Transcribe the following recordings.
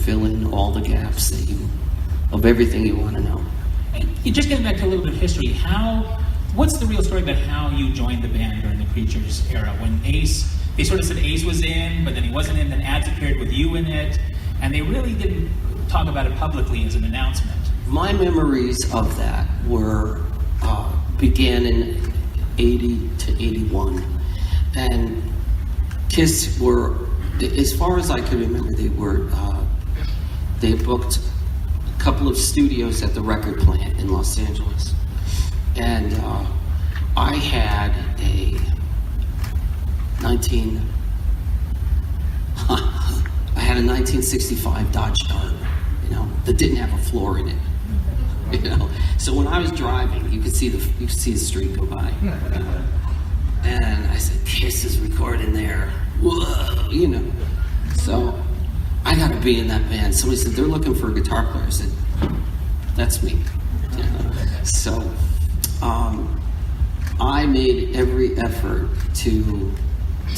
fill in all the gaps of everything you want to know. And just getting back to a little bit of history, what's the real story about how you joined the band during the Creatures era? When Ace, they sort of said Ace was in, but then he wasn't in, then ads appeared with you in it, and they really didn't talk about it publicly as an announcement. My memories of that began in 80 to 81, and KISS were, as far as I can remember, they booked a couple of studios at the record plant in Los Angeles, and I had a 1965 Dodge Dart, that didn't have a floor in it. So when I was driving, you could see the street go by, and I said, "KISS is recording there." Whoa, So I got to be in that band. Somebody said they're looking for a guitar player. I said, "That's me." So I made every effort to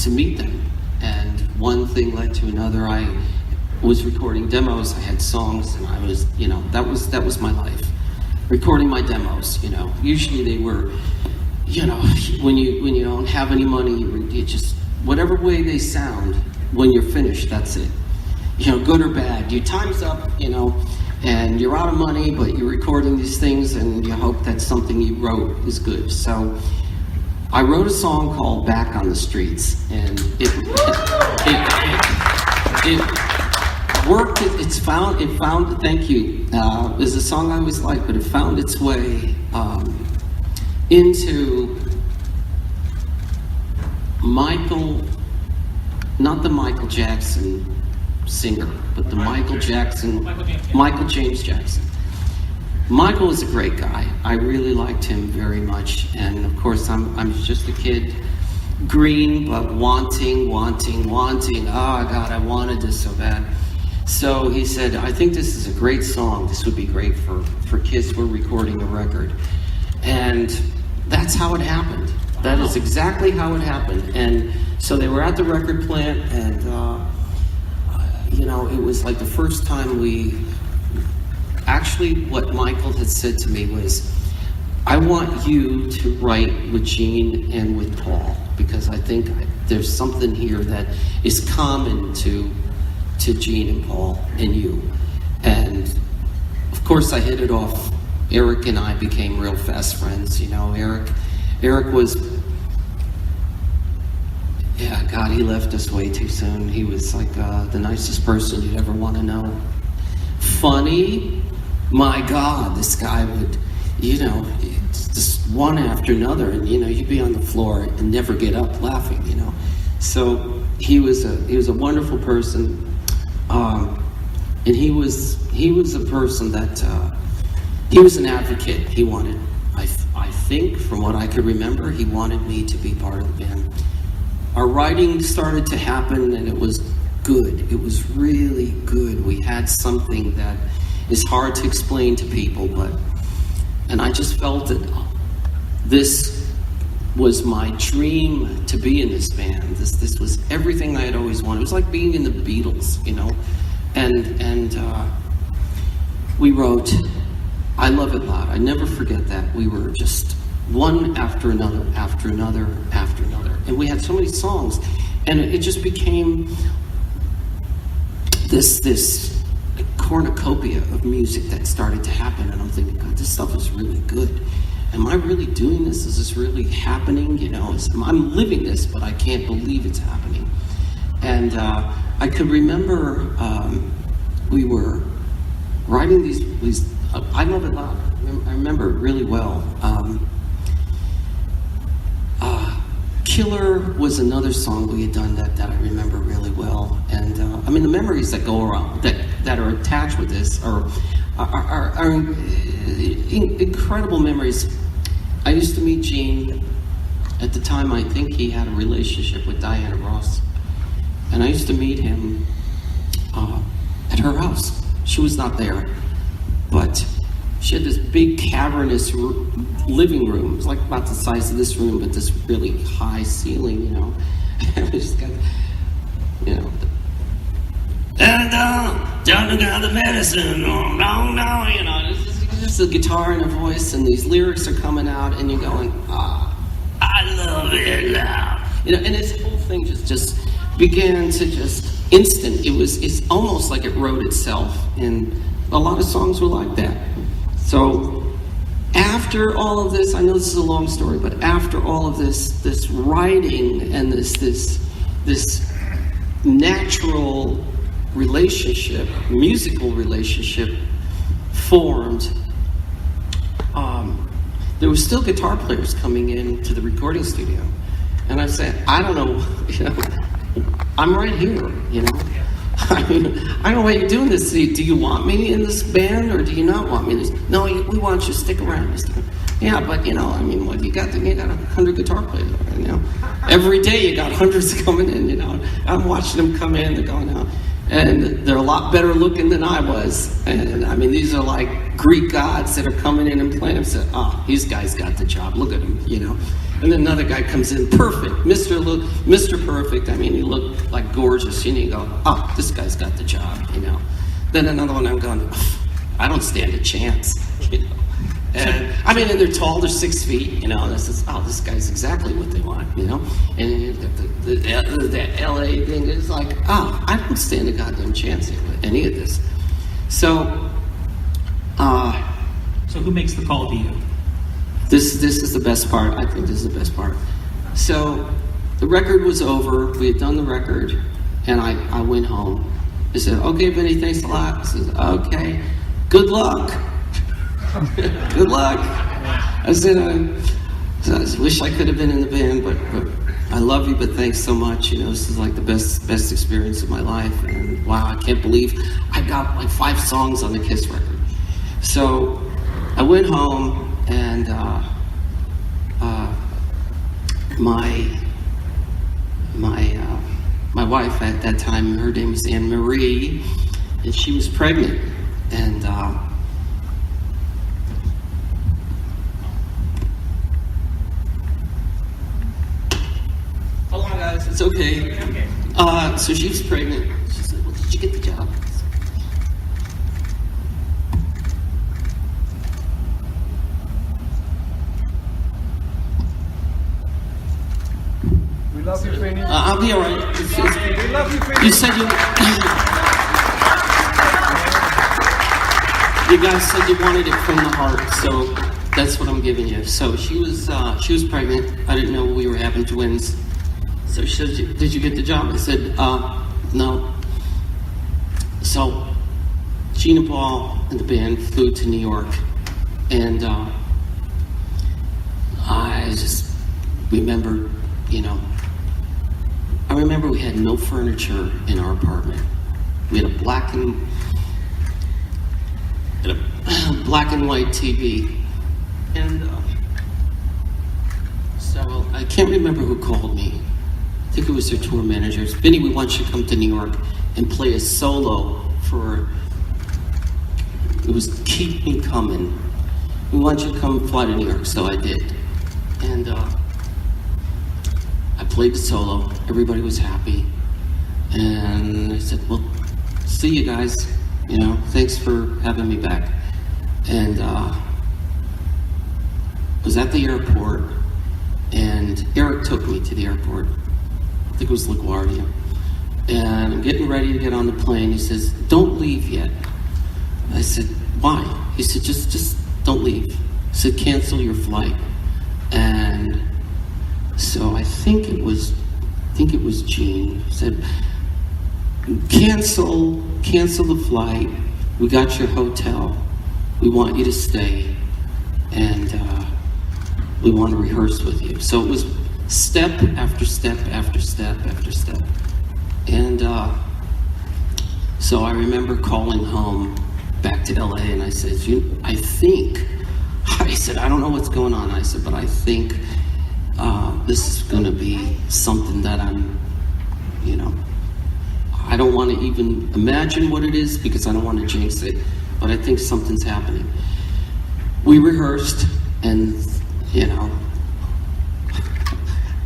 meet them, and one thing led to another. I was recording demos. I had songs, and I was, that was my life. Recording my demos, usually they were, when you don't have any money, you just, whatever way they sound, when you're finished, that's it. Good or bad, your time's up, and you're out of money, but you're recording these things, and you hope that something you wrote is good. So I wrote a song called "Back on the Streets," and it worked. It found. Thank you. Is a song I always liked, but it found its way into Michael, not the Michael Jackson singer, but the Michael James Jackson. Michael was a great guy. I really liked him very much, and of course, I'm just a kid, green but wanting. Oh God, I wanted this so bad. So he said, "I think this is a great song. This would be great for KISS. We're recording a record." And that's how it happened. That is exactly how it happened. And so they were at the record plant, and it was like the first time what Michael had said to me was, "I want you to write with Gene and with Paul, because I think there's something here that is common to Gene and Paul and you." And of course I hit it off. Eric and I became real fast friends. Eric was, God, he left us way too soon. He was like the nicest person you'd ever want to know. Funny, my God, this guy would, just one after another, and you'd be on the floor and never get up laughing. So he was a wonderful person. And he was a person that he was an advocate. He wanted, I think, from what I could remember, he wanted me to be part of the band. Our writing started to happen, and it was good. It was really good. We had something that is hard to explain to people, and I just felt that this was my dream to be in this band. This was everything I had always wanted. It was like being in the Beatles, And we wrote "I Love It Loud." I never forget that. We were just one after another, after another, after another. And we had so many songs, and it just became this cornucopia of music that started to happen. And I'm thinking, God, this stuff is really good. Am I really doing this? Is this really happening? I'm living this, but I can't believe it's happening. And I could remember we were writing these "I Love It Loud." I remember it really well. "Killer" was another song we had done that I remember really well. And the memories that go around that are attached with this are incredible memories. I used to meet Gene. At the time, I think he had a relationship with Diana Ross. And I used to meet him at her house. She was not there, but she had this big cavernous living room. It was like about the size of this room, but this really high ceiling, And it just got, And I got the medicine. No, no, no. You know, it's just a guitar and a voice, and these lyrics are coming out, and you're going, I love it now. You know, and this whole thing just began to just instant. It's almost like it wrote itself, and a lot of songs were like that. So after all of this, I know this is a long story, but after all of this writing and this natural relationship, musical relationship formed, there were still guitar players coming in to the recording studio. And I said, I don't know, you know, I'm right here, you know. I mean, I don't know why you're doing this. Do you want me in this band or do you not want me in this? No, we want you to stick around. Yeah, but you know, I mean, what you got 100 guitar players, you know. Every day you got hundreds coming in, you know. I'm watching them come in, they're going out. And they're a lot better looking than I was. And I mean, these are like Greek gods that are coming in and playing. I said, these guys got the job. Look at them, you know. And then another guy comes in, perfect, Mr. Perfect. I mean, he looked like gorgeous. And you go, this guy's got the job, you know. Then another one, I'm going, I don't stand a chance, you know. And I mean, and they're tall, they're 6 feet, you know. And I says, this guy's exactly what they want, you know. And the LA thing is like, I don't stand a goddamn chance here with any of this. So, so who makes the call to you? This is the best part. I think this is the best part. So, the record was over. We had done the record, and I went home. I said, okay, Vinnie, thanks a lot. I said, okay, good luck. Good luck. I said, I wish I could have been in the band, but I love you, but thanks so much. You know, this is like the best experience of my life. And wow, I can't believe I got like 5 songs on the KISS record. So I went home, and my wife at that time, her name was Anne Marie, and she was pregnant. And hold on, guys, it's okay. So she was pregnant. She said, well, did you get the job? We love you, Vinnie. I'll be all right. We love you, Vinnie. You said you guys said you wanted it from the heart, so that's what I'm giving you. So she was pregnant. I didn't know we were having twins. So she said, did you get the job? I said, no. So Gina Paul and the band flew to New York, and I just remember, you know, I remember we had no furniture in our apartment. We had a black and white TV, and so I can't remember who called me. I think it was their tour managers. Vinnie, we want you to come to New York and play a solo for. It was Keep Me Coming. We want you to come fly to New York, so I did, and I played the solo. Everybody was happy, and I said, "Well, see you guys. You know, thanks for having me back." And I was at the airport, and Eric took me to the airport. I think it was LaGuardia. And I'm getting ready to get on the plane. He says, "Don't leave yet." I said, "Why?" He said, just don't leave." He said, "Cancel your flight." And so I think it was Gene. He said, cancel the flight. We got your hotel. We want you to stay, and we want to rehearse with you. So it was step after step after step after step. And so I remember calling home back to LA, and I said, I said, I don't know what's going on. I said, but I think this is going to be something that I'm, you know, I don't want to even imagine what it is because I don't want to jinx it, but I think something's happening. We rehearsed, and, you know,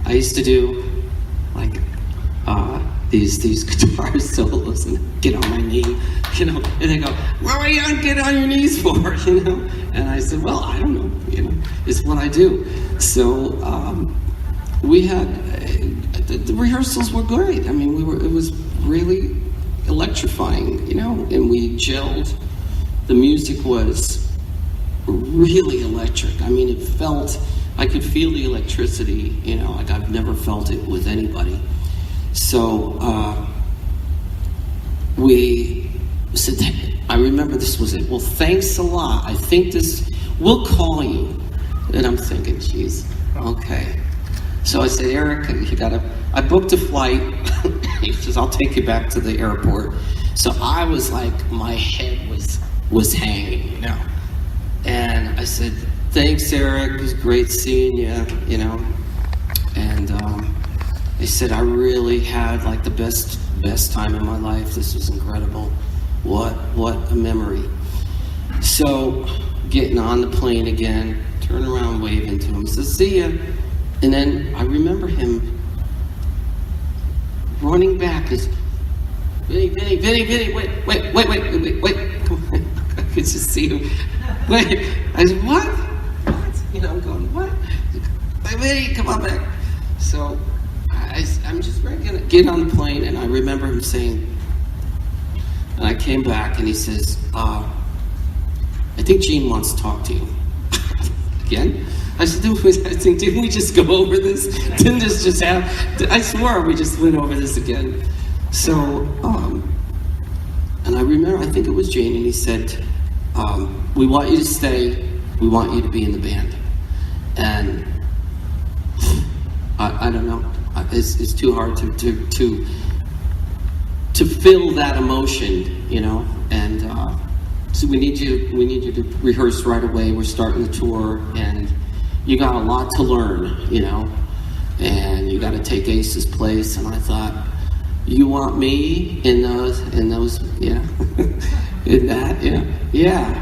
I used to do, like, these guitar solos and get on my knee, you know, and they go, "What are you gonna get on your knees for?" You know, and I said, "Well, I don't know, you know, it's what I do." So we had the rehearsals were great. I mean, it was really electrifying, you know, and we gelled. The music was really electric. I mean, I could feel the electricity, you know, like I've never felt it with anybody. So we said, I remember this was it. "Well, thanks a lot. I think we'll call you." And I'm thinking, geez, okay. So I said, "Eric, I booked a flight." He says, "I'll take you back to the airport." So I was like, my head was hanging, you know. And I said, "Thanks, Eric. It was great seeing you," you know. And they said, "I really had like the best time in my life. This was incredible. What a memory." So getting on the plane again, turn around, waving to him, says, "See ya." And then I remember him running back, as Vinnie, wait, come on. I could just see him. Wait, I said, what? You know, I'm going, "What? Hey, Vinnie, come on back." So I'm just ready to get on the plane, and I remember him saying, and I came back, and he says, "I think Gene wants to talk to you." Again? I said, didn't we just go over this? Didn't this just happen? I swore we just went over this again. So, and I remember, I think it was Jane, and he said, "We want you to stay. We want you to be in the band." And I don't know. It's too hard to feel that emotion, you know. And so we need you to rehearse right away. We're starting the tour, and you got a lot to learn, you know, and you got to take Ace's place. And I thought, you want me in those, yeah, in that, yeah.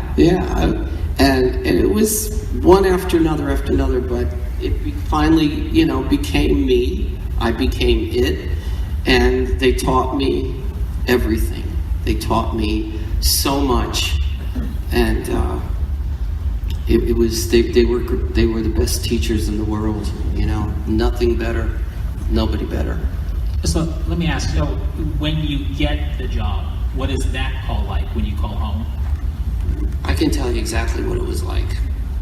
And it was one after another, but it finally, you know, became me. I became it, and they taught me everything. They taught me so much, and it was they were the best teachers in the world. You know, nothing better, nobody better. So let me ask, so when you get the job, what is that call like when you call home? I can tell you exactly what it was like.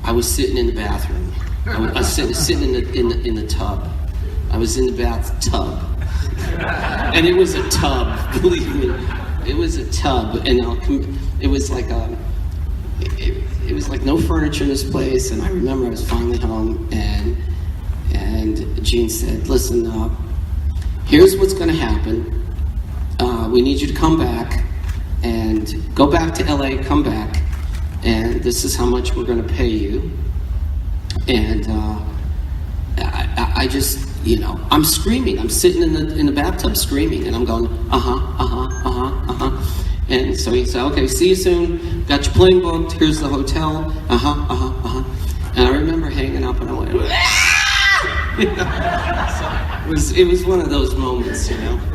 I was sitting in the bathroom. I was sitting in the tub. I was in the bathtub, and it was a tub. Believe me, it was a tub, and it was like it was like no furniture in this place. And I remember I was finally home, and Gene said, "Listen, here's what's going to happen. We need you to come back and go back to LA. Come back, and this is how much we're going to pay you." And I just, you know, I'm screaming. I'm sitting in the bathtub screaming, and I'm going, And so he said, "Okay, see you soon. Got your plane booked. Here's the hotel. And I remember hanging up, and I went, "Ah!" You know? So it was one of those moments, you know.